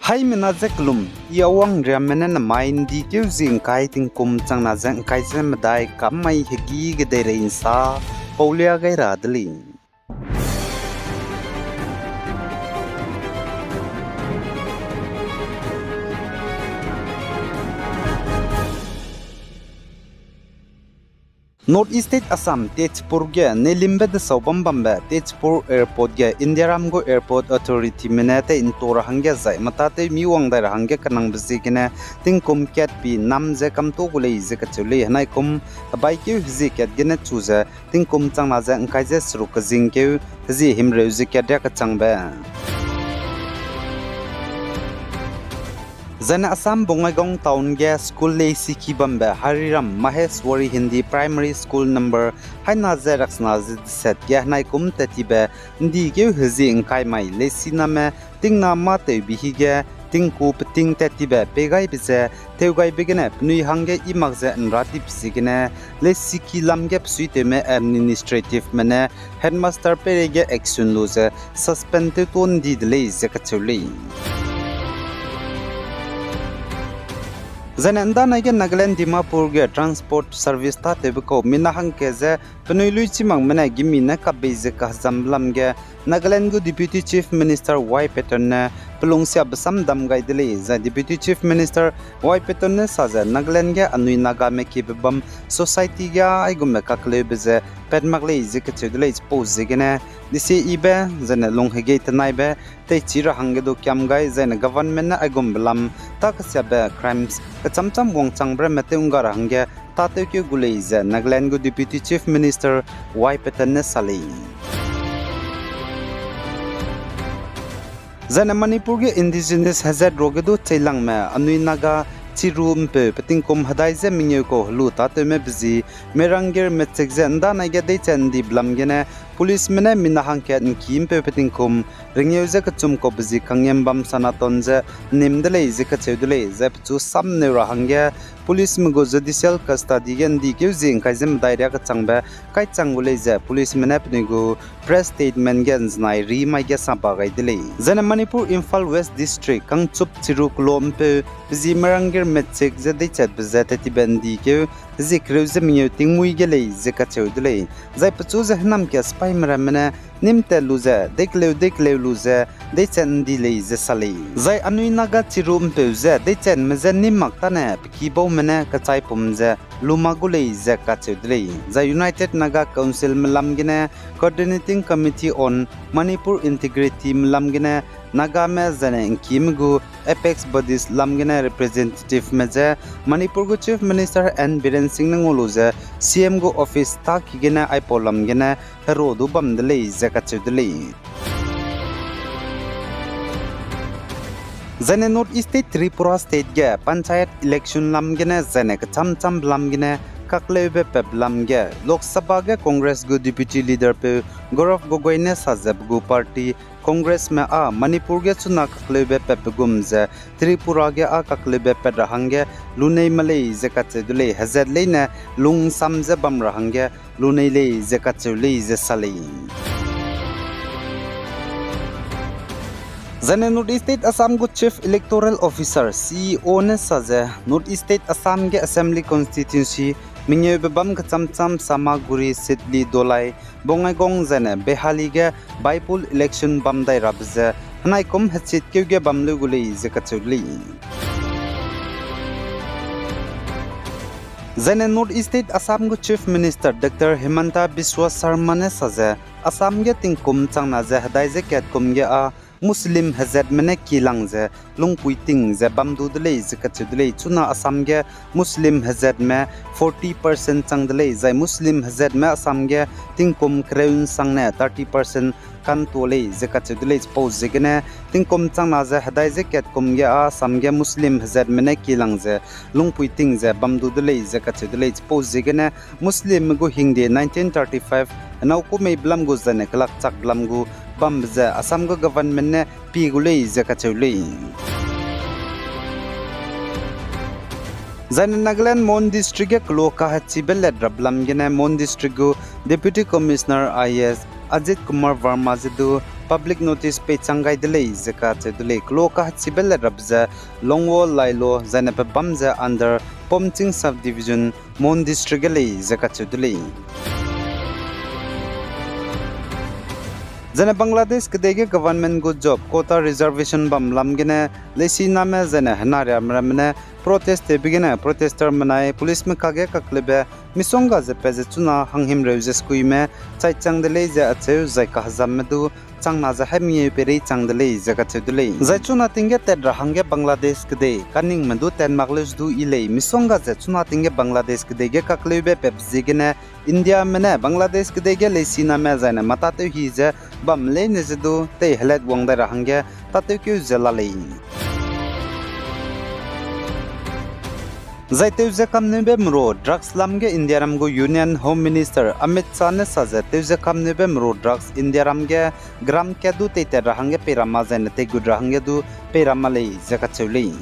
Hai menazeklum iawang riamenen main di kyuzing kai ting kum chang na jang kai zen madai kamai hegi gedere insa paulia gai radling North East State Assam Tejpur ge Nelimbe de Saubambambe Tejpur Airport ge Indiaramgo Airport Authority minate in tora hangge zai matate miwang dai hangge kanang bizigine tingkum ket pi namje kam to gulei zekachuli hanai kum baikyu hiziket gene chuza tingkum changna ja angkaije sruk jingke hizi himre ziket ka changbe Zana Assam Bongaigaon Town Ge School Lei Sikhi Bambe Hariram Maheshwari Hindi Primary School number Haina Zeraxna Set Ge Nai Kum Tetibe Ndi Ge Hizi Inkai Mai Lesina Me Tingna Mate Bihige Tingkup Ting Tetibe Pegai Bize Teugai Begene Pnui Hange Imagze Nrati Psigine Lesiki Lamge Psuite Me Administrative Mene Headmaster Perege Action Lose Suspended on Didley Zekachuli Zananda Naga Nagaland Dimapur ge transport service ta tebko minahang keze penului chimang mena gimina ka beze ka zamblam ge Nagaland go Deputy Chief Minister Y Pattern pelungsia besam dam gaidele za Deputy Chief Minister Y Pattern saza Nagaland ge anui naga me ki bam society ga aigum ka kle beze pedmagle zikachudle pose gene disi ibe zana longhege tanaibe te chira hangedo kyam gai zana government na aigum blam takasya be crimes chamcham wong changbra mate ungar hangge tate ke gulei Nagaland go Deputy Chief Minister Y Pattern sali Zana Manipur ge indigenous hazard rogedo chailang me anui naga chirum pe patingkom hadai ze mingyo ko lu tate me bzi meranger mechek ze nda naige de chandi blam gene police mene minahang ke kim pe patingkom ringyo ze ka chum ko bzi kangyam bam sanaton ze nimdele ze ka chedule ze chu samne ra hangya police mgo judicial custody gen di ke jing kai zem daira ka changba kai changule ze police mene pnigo press statement gen znai ri mai ge sapa gai dile zana Manipur Imphal West District kangchup chiruk lom pe bzi meranger mechek ze de chat bzata ti bandi ke zikru ze mingyo tingmui gele ze ka chedule zai pchu ze hnam ke spy mera nimte luze deklew luze de chen di le ze sali zai anui naga chirum pe ze de chen mezen nimak tane kibo mene ka chai pumze lumagule ze ka chedle zai United Naga Council mlamgine coordinating committee on Manipur integrity mlamgine Naga me zane kimgu apex bodies lamgine representative meje Manipur go chief minister and Biren Singh ngoluze CM go office ta kigene aipolam gene herodu bamdele zakachudele Zane North East State Tripura State ge panchayat election lamgine zane cham lamgine kaklebe peblamge Lok Sabha ge Congress go deputy leader pe Gaurav Gogoi ne sajab go party Congress में आ मणिपुर के चुना ककलेबे पेपगुम जे त्रिपुरा के आ ककलेबे पे रहंगे लुनै मले जे कचेदुले हजर लेने लुंग समजे बम रहंगे लुनै ले जे कचुले जे सले Zane North East State Assam go Chief Electoral Officer CEO ne saje North East State Assam ge Assembly Constituency Mingye bebam kacamcam samaguri Sidli Dolai Bongaigaon zane Behali ge Baipul election bamdai rabze hanai kom hachit keuge bamlu gulei zekachuli Zane North East State Assam go Chief Minister Dr. Himanta Biswa Sarma ne saje Assam ge tingkum changna je hadai je ket kum ge a Muslim hazard mene kilang ze lungpuiting ze bamdu dele zekachudle chuna Assam ge Muslim hazard me 40% changdele zai Muslim hazard me Assam ge tingkum kreun sangne 30% kan tole zekachudle pose zegene tingkum changna ze hadai ze ket kum ge Assam ge Muslim hazard mene kilang ze lungpuiting ze bamdu dele zekachudle pose zegene Muslim go hingde 1935 nau ko me blam go zane klak chak blam go bamze Assam go government ne pigulei zakachulei Zane Nagaland Mon District ke Kloka Hachibel Drablam gene Mon District go Deputy Commissioner IS Ajit Kumar Verma zidu public notice pe changai dele zaka chedule klo ka chibel rabza longwo lailo zana pe bamza under Pomching subdivision Mon district le zaka chedule Zana Bangladesh kedege government go job quota reservation bam lamgene lesi name zana hanarya mramne protest begina protester manai police me kage kaklebe misonga je peze chuna hanghim reuses kuime chai changdele je acheu zai ka hazamdu changna za hemi peri changdele jaga chedule zai chuna tinge tedra hange Bangladesh kede kaning mandu ten magles du ile misonga je chuna tinge Bangladesh kedege kaklebe pepzigene India mene Bangladesh kedege lesi name zana matate hi je bam le nezedu te helet wangda rahange tate kyu zelale Zaiteuze kamnebe mro drugs lamge India ramgo Union Home Minister Amit Shah ne saje teuze kamnebe mro drugs India ramge gram kedu te te rahange perama zaine te gud rahange du perama le zakachuli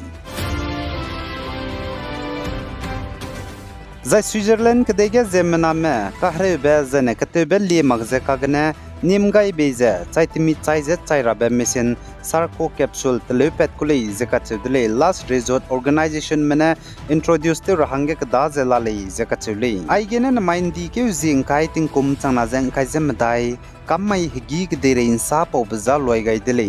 Zai Switzerland kedege zemna me kahre be zane katebe li magze kagne nimgai beze chaitimi chaize chairabe machine sarco capsule telepet kulei zakachudle last resort organization mena introduce te rahange kada zelale zakachule aigene na mindi ke zing kai ting kum changna jang kai jem dai kamai higi gdere insa po bazal loi gai dele